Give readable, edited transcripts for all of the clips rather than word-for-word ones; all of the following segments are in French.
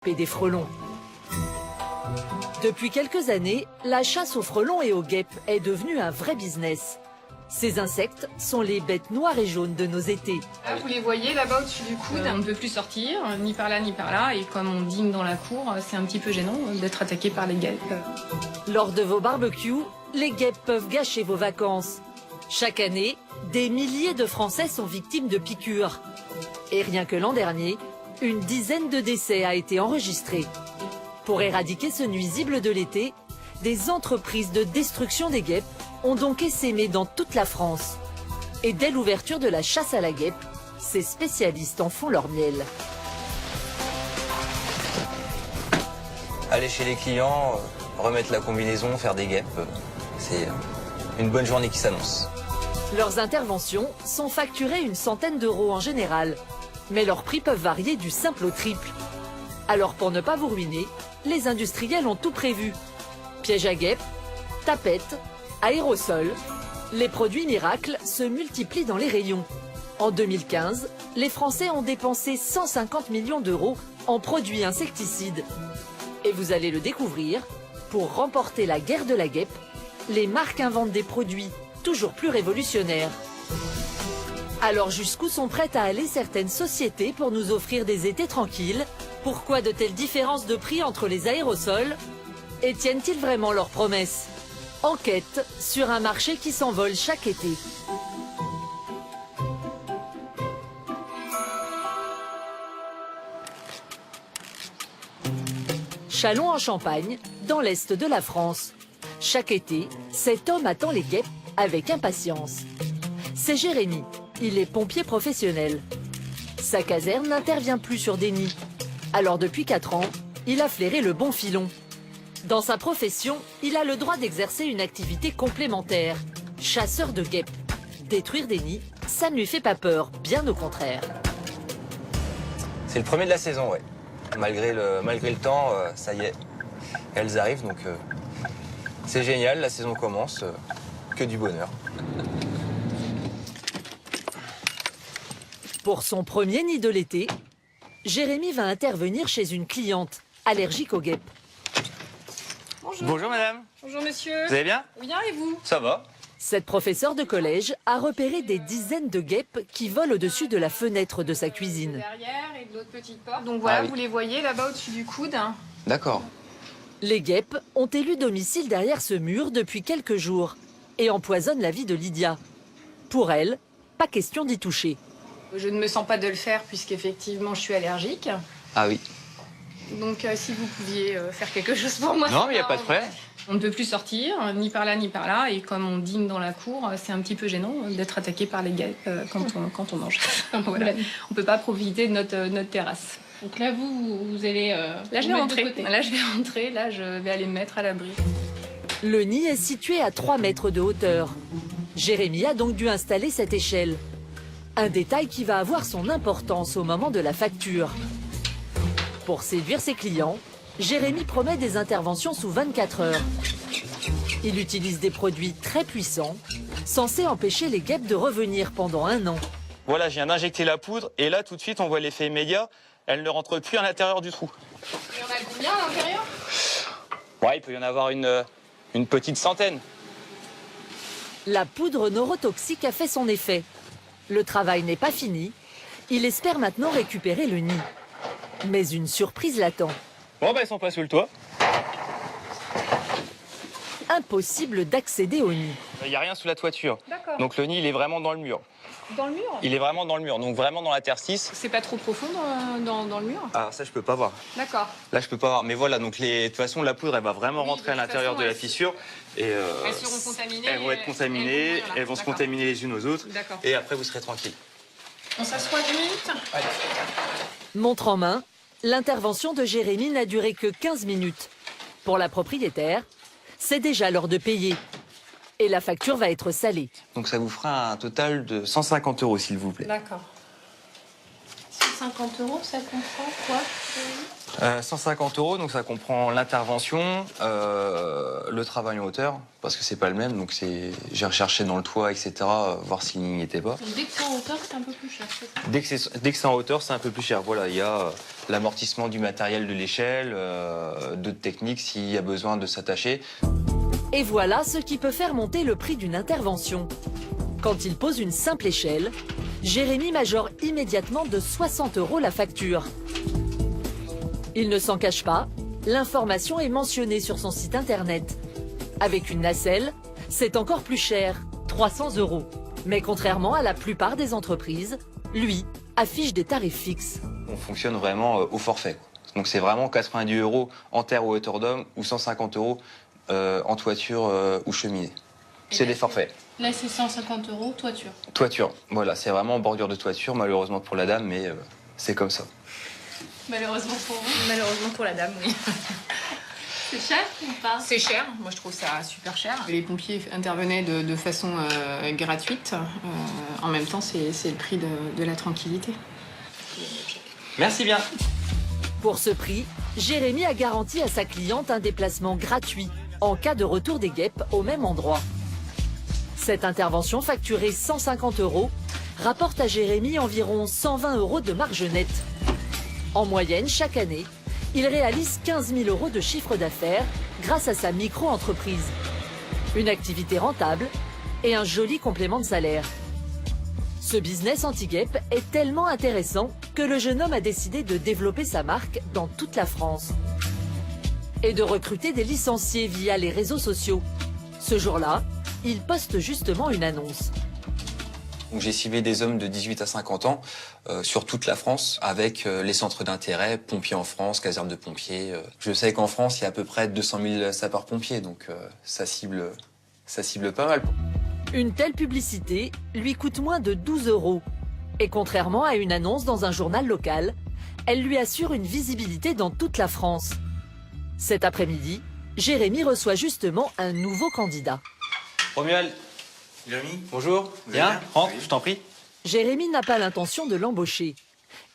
et des frelons. Depuis quelques années, la chasse aux frelons et aux guêpes est devenue un vrai business. Ces insectes sont les bêtes noires et jaunes de nos étés. Là, vous les voyez là-bas au-dessus du coude, on ne peut plus sortir, ni par là ni par là, et comme on dîne dans la cour, c'est un petit peu gênant d'être attaqué par les guêpes. Lors de vos barbecues, les guêpes peuvent gâcher vos vacances. Chaque année, des milliers de Français sont victimes de piqûres. Et rien que l'an dernier, une dizaine de décès a été enregistré. Pour éradiquer ce nuisible de l'été, des entreprises de destruction des guêpes ont donc essaimé dans toute la France. Et dès l'ouverture de la chasse à la guêpe, ces spécialistes en font leur miel. Aller chez les clients, remettre la combinaison, faire des guêpes, c'est une bonne journée qui s'annonce. Leurs interventions sont facturées une centaine d'euros en général, mais leurs prix peuvent varier du simple au triple. Alors pour ne pas vous ruiner, les industriels ont tout prévu. Pièges à guêpes, tapettes, aérosols, les produits miracles se multiplient dans les rayons. En 2015, les Français ont dépensé 150 millions d'euros en produits insecticides. Et vous allez le découvrir, pour remporter la guerre de la guêpe, les marques inventent des produits toujours plus révolutionnaires. Alors jusqu'où sont prêtes à aller certaines sociétés pour nous offrir des étés tranquilles? Pourquoi de telles différences de prix entre les aérosols? Et tiennent-ils vraiment leurs promesses? Enquête sur un marché qui s'envole chaque été. Châlons en Champagne, dans l'est de la France. Chaque été, cet homme attend les guêpes avec impatience. C'est Jérémy, il est pompier professionnel. Sa caserne n'intervient plus sur des nids. Alors depuis 4 ans, il a flairé le bon filon. Dans sa profession, il a le droit d'exercer une activité complémentaire, chasseur de guêpes. Détruire des nids, ça ne lui fait pas peur, bien au contraire. C'est le premier de la saison, ouais. Malgré le temps, ça y est, elles arrivent, donc c'est génial, la saison commence, que du bonheur. Pour son premier nid de l'été, Jérémy va intervenir chez une cliente allergique aux guêpes. Bonjour. Bonjour madame. Bonjour monsieur. Vous allez bien? Bien et vous? Ça va. Cette professeure de collège a repéré des dizaines de guêpes qui volent au-dessus de la fenêtre de sa cuisine. Derrière et de l'autre petite porte. Donc voilà, Ah oui. vous les voyez là-bas au-dessus du coude. D'accord. Les guêpes ont élu domicile derrière ce mur depuis quelques jours et empoisonnent la vie de Lydia. Pour elle, pas question d'y toucher. Je ne me sens pas de le faire puisqu'effectivement je suis allergique. Ah oui. Donc si vous pouviez faire quelque chose pour moi. Non, mais il n'y a pas de problème. On ne peut plus sortir, ni par là ni par là, et comme on dîne dans la cour, c'est un petit peu gênant d'être attaqué par les guêpes quand on mange. Voilà. On ne peut pas profiter de notre terrasse. Donc là, vous allez Là, je vous vais mettre de rentrer. côté. Là, je vais aller me mettre à l'abri. Le nid est situé à 3 mètres de hauteur. Jérémy a donc dû installer cette échelle. Un détail qui va avoir son importance au moment de la facture. Pour séduire ses clients, Jérémy promet des interventions sous 24 heures. Il utilise des produits très puissants, censés empêcher les guêpes de revenir pendant 1 an. Voilà, je viens d'injecter la poudre et là, tout de suite, on voit l'effet immédiat. Elle ne rentre plus à l'intérieur du trou. Il y en a combien à l'intérieur? Ouais, il peut y en avoir une petite centaine. La poudre neurotoxique a fait son effet. Le travail n'est pas fini. Il espère maintenant récupérer le nid. Mais une surprise l'attend. Bon, bah, elles sont pas sous le toit. Impossible d'accéder au nid. Il n'y a rien sous la toiture. D'accord. Donc le nid, il est vraiment dans le mur. Dans le mur? Il est vraiment dans le mur, donc vraiment dans l'interstice. C'est pas trop profond dans le mur? Ah, ça, je peux pas voir. D'accord. Là, je peux pas voir. Mais voilà, donc de toute façon, la poudre, elle va vraiment Oui, rentrer à de toute l'intérieur façon, de la elles- fissure. Et Elles seront contaminées. elles vont être contaminées, voilà. elles vont se D'accord. contaminer les unes aux autres. D'accord. Et après, vous serez tranquille. On s'assoit 10 minutes? Montre en main, l'intervention de Jérémy n'a duré que 15 minutes. Pour la propriétaire, c'est déjà l'heure de payer. Et la facture va être salée. Donc ça vous fera un total de 150 €, s'il vous plaît. D'accord. 150 €, ça comprend quoi? 150 €, donc ça comprend l'intervention, le travail en hauteur, parce que c'est pas le même, donc j'ai recherché dans le toit, etc., voir s'il n'y était pas. Donc dès que c'est en hauteur, c'est un peu plus cher, c'est ça? Dès que c'est en hauteur, c'est un peu plus cher. Voilà, il y a l'amortissement du matériel de l'échelle, d'autres techniques s'il y a besoin de s'attacher. Et voilà ce qui peut faire monter le prix d'une intervention. Quand il pose une simple échelle, Jérémy majore immédiatement de 60 € la facture. Il ne s'en cache pas, l'information est mentionnée sur son site internet. Avec une nacelle, c'est encore plus cher, 300 €. Mais contrairement à la plupart des entreprises, lui affiche des tarifs fixes. On fonctionne vraiment au forfait. Donc c'est vraiment 90 € en terre ou hauteur d'homme ou 150 € en toiture ou cheminée. C'est des forfaits. Là, c'est 150 € toiture. Toiture, voilà, c'est vraiment en bordure de toiture, malheureusement pour la dame, mais c'est comme ça. Malheureusement pour vous. Malheureusement pour la dame, oui. C'est cher ou pas? C'est cher, moi je trouve ça super cher. Les pompiers intervenaient de façon gratuite. En même temps, c'est le prix de la tranquillité. Merci bien. Pour ce prix, Jérémy a garanti à sa cliente un déplacement gratuit en cas de retour des guêpes au même endroit. Cette intervention facturée 150 € rapporte à Jérémy environ 120 € de marge nette. En moyenne, chaque année, il réalise 15 000 € de chiffre d'affaires grâce à sa micro-entreprise. Une activité rentable et un joli complément de salaire. Ce business anti-guêpe est tellement intéressant que le jeune homme a décidé de développer sa marque dans toute la France. Et de recruter des licenciés via les réseaux sociaux. Ce jour-là, il poste justement une annonce. J'ai ciblé des hommes de 18 à 50 ans sur toute la France avec les centres d'intérêt, pompiers en France, casernes de pompiers. Je sais qu'en France, il y a à peu près 200 000 sapeurs-pompiers, donc ça cible pas mal. Une telle publicité lui coûte moins de 12 €. Et contrairement à une annonce dans un journal local, elle lui assure une visibilité dans toute la France. Cet après-midi, Jérémy reçoit justement un nouveau candidat. Romuald, Jérémy, bonjour. bien, rentre, oui. je t'en prie. Jérémy n'a pas l'intention de l'embaucher.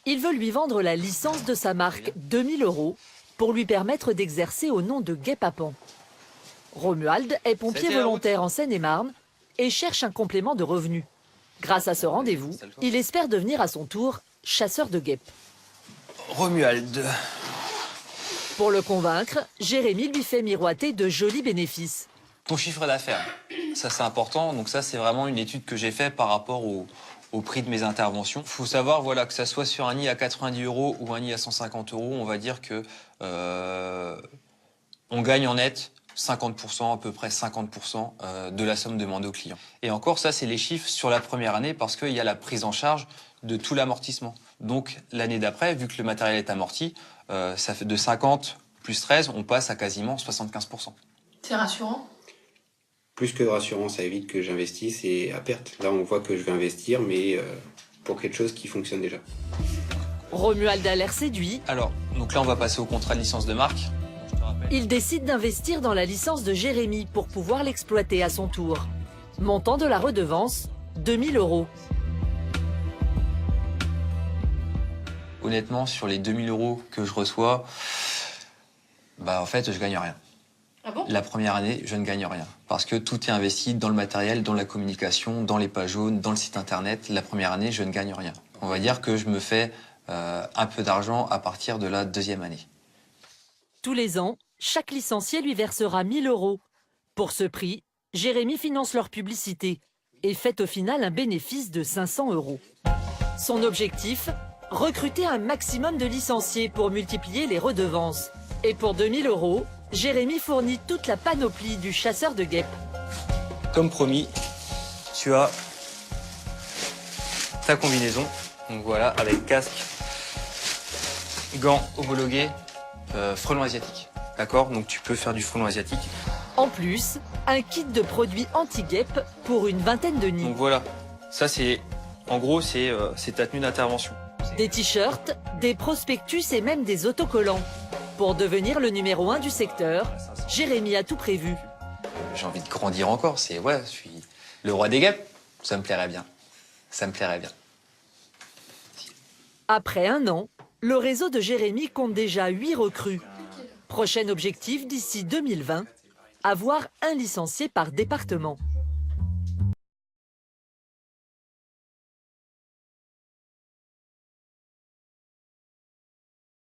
Il veut lui vendre la licence de sa marque 2000 € pour lui permettre d'exercer au nom de Guêpe-Apens. Romuald est pompier C'était la volontaire en Seine-et-Marne et cherche un complément de revenus. Grâce à ce rendez-vous, il espère devenir à son tour chasseur de guêpes. Romuald. Pour le convaincre, Jérémy lui fait miroiter de jolis bénéfices. Ton chiffre d'affaires, ça c'est important. Donc ça c'est vraiment une étude que j'ai faite par rapport au prix de mes interventions. Il faut savoir voilà, que ça soit sur un nid à 90 € ou un nid à 150 €, on va dire que on gagne en net 50%, à peu près 50% de la somme demandée au client. Et encore, ça c'est les chiffres sur la première année parce qu'il y a la prise en charge de tout l'amortissement. Donc l'année d'après, vu que le matériel est amorti, ça fait de 50 plus 13, on passe à quasiment 75%. C'est rassurant? Plus que rassurant, ça évite que j'investisse et à perte. Là, on voit que je vais investir, mais pour quelque chose qui fonctionne déjà. Romuald a l'air séduit. Alors, donc là on va passer au contrat de licence de marque. Je te rappelle. Il décide d'investir dans la licence de Jérémy pour pouvoir l'exploiter à son tour. Montant de la redevance, 2000 €. Honnêtement, sur les 2000 € que je reçois, bah en fait, je gagne rien. Ah bon? La première année, je ne gagne rien. Parce que tout est investi dans le matériel, dans la communication, dans les pages jaunes, dans le site internet. La première année, je ne gagne rien. On va dire que je me fais un peu d'argent à partir de la deuxième année. Tous les ans, chaque licencié lui versera 1000 €. Pour ce prix, Jérémy finance leur publicité et fait au final un bénéfice de 500 €. Son objectif, recruter un maximum de licenciés pour multiplier les redevances. Et pour 2000 €, Jérémy fournit toute la panoplie du chasseur de guêpes. Comme promis, tu as ta combinaison. Donc voilà, avec casque, gants homologués, frelons asiatiques. D'accord? Donc tu peux faire du frelon asiatique. En plus, un kit de produits anti-guêpes pour une vingtaine de nids. Donc voilà, ça c'est, en gros, c'est ta tenue d'intervention. Des t-shirts, des prospectus et même des autocollants. Pour devenir le numéro 1 du secteur, Jérémy a tout prévu. J'ai envie de grandir encore, je suis le roi des guêpes. Ça me plairait bien. Ça me plairait bien. Après un an, le réseau de Jérémy compte déjà 8 recrues. Prochain objectif d'ici 2020, avoir un licencié par département.